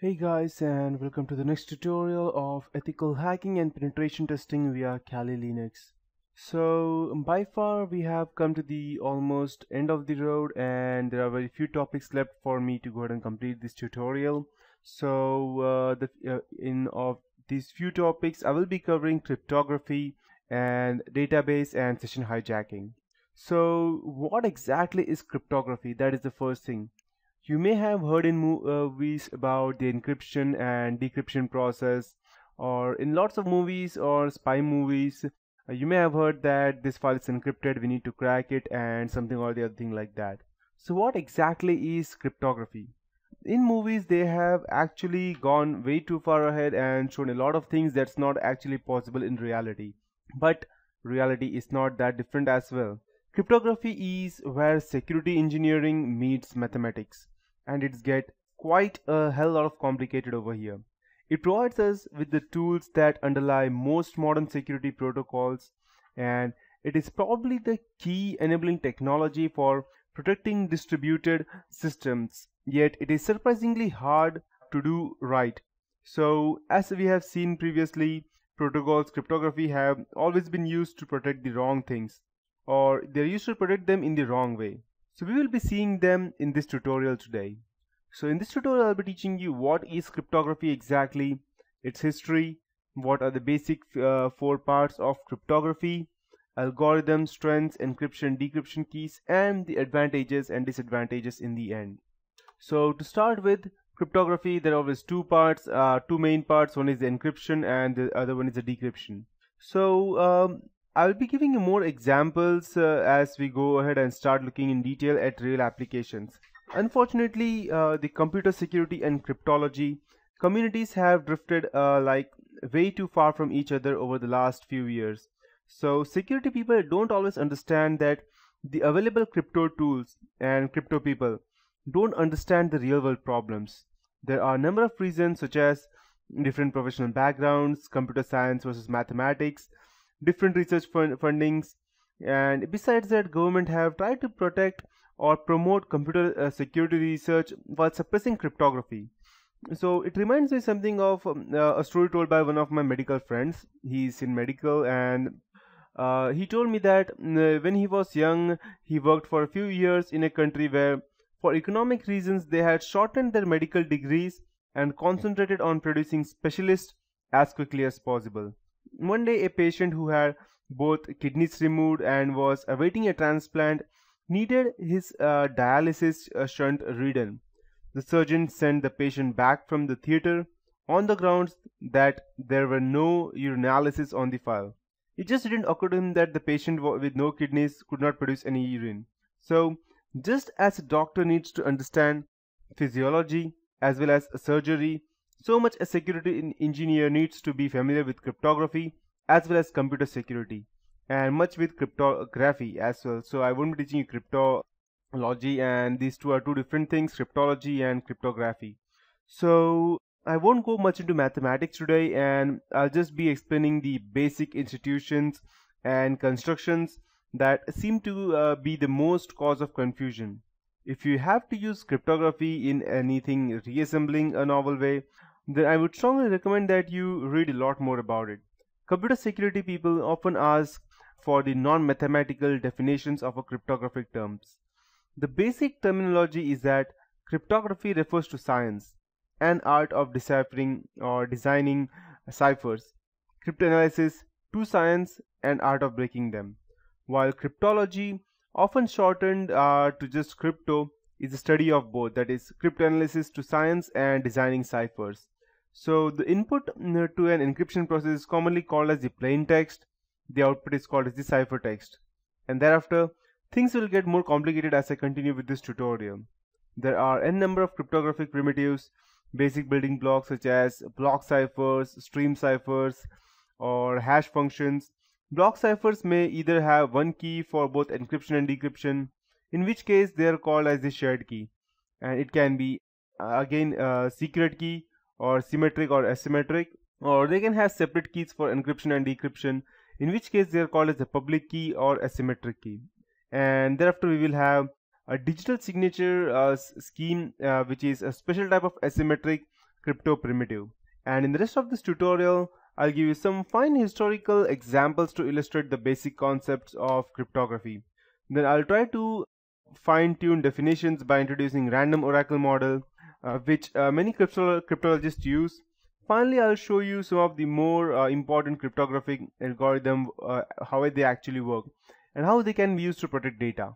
Hey guys, and welcome to the next tutorial of ethical hacking and penetration testing via Kali Linux. So by far we have come to the almost end of the road, and there are very few topics left for me to go ahead and complete this tutorial. In of these few topics I will be covering cryptography and database and session hijacking. So what exactly is cryptography? That is the first thing. You may have heard in movies about the encryption and decryption process, or in lots of movies or spy movies, you may have heard that this file is encrypted, we need to crack it, and something or the other thing like that. So, what exactly is cryptography? In movies, they have actually gone way too far ahead and shown a lot of things that's not actually possible in reality. But reality is not that different as well. Cryptography is where security engineering meets mathematics, and it's get quite a hell lot of complicated over here. It provides us with the tools that underlie most modern security protocols, and it is probably the key enabling technology for protecting distributed systems, yet it is surprisingly hard to do right. So as we have seen previously, protocols cryptography have always been used to protect the wrong things, or they're used to protect them in the wrong way. So we will be seeing them in this tutorial today. So in this tutorial I'll be teaching you what is cryptography exactly, its history, what are the basic four parts of cryptography, algorithms, strengths, encryption, decryption keys, and the advantages and disadvantages in the end. So to start with cryptography, there are always two main parts. One is the encryption and the other one is the decryption. So I'll be giving you more examples as we go ahead and start looking in detail at real applications. Unfortunately, the computer security and cryptology communities have drifted like way too far from each other over the last few years. So security people don't always understand that the available crypto tools and crypto people don't understand the real world problems. There are a number of reasons such as different professional backgrounds, computer science versus mathematics, different research fundings, and besides that government have tried to protect or promote computer security research while suppressing cryptography. So it reminds me something of a story told by one of my medical friends. He's in medical, and he told me that when he was young he worked for a few years in a country where for economic reasons they had shortened their medical degrees and concentrated on producing specialists as quickly as possible. One day a patient who had both kidneys removed and was awaiting a transplant needed his dialysis shunt redone. The surgeon sent the patient back from the theater on the grounds that there were no urinalysis on the file. It just didn't occur to him that the patient with no kidneys could not produce any urine. So, just as a doctor needs to understand physiology as well as surgery, so much a security engineer needs to be familiar with cryptography as well as computer security, and much with cryptography as well. So I won't be teaching you cryptology, and these two are two different things, cryptology and cryptography. So I won't go much into mathematics today, and I'll just be explaining the basic institutions and constructions that seem to be the most cause of confusion. If you have to use cryptography in anything reassembling a novel way, then I would strongly recommend that you read a lot more about it. Computer security people often ask for the non-mathematical definitions of a cryptographic terms. The basic terminology is that cryptography refers to science, an art of deciphering or designing ciphers, cryptanalysis to science and art of breaking them, while cryptology, often shortened to just crypto, is the study of both, that is cryptanalysis to science and designing ciphers. So the input to an encryption process is commonly called as the plain text, the output is called as the ciphertext, and thereafter things will get more complicated as I continue with this tutorial. There are n number of cryptographic primitives, basic building blocks such as block ciphers, stream ciphers, or hash functions. Block ciphers may either have one key for both encryption and decryption, in which case they are called as the shared key, and it can be again a secret key or symmetric or asymmetric, or they can have separate keys for encryption and decryption, in which case they are called as a public key or asymmetric key. And thereafter we will have a digital signature scheme, which is a special type of asymmetric crypto primitive. And in the rest of this tutorial, I'll give you some fine historical examples to illustrate the basic concepts of cryptography. Then I'll try to fine-tune definitions by introducing random oracle model, which many cryptologists use. Finally, I'll show you some of the more important cryptographic algorithm, how they actually work, and how they can be used to protect data.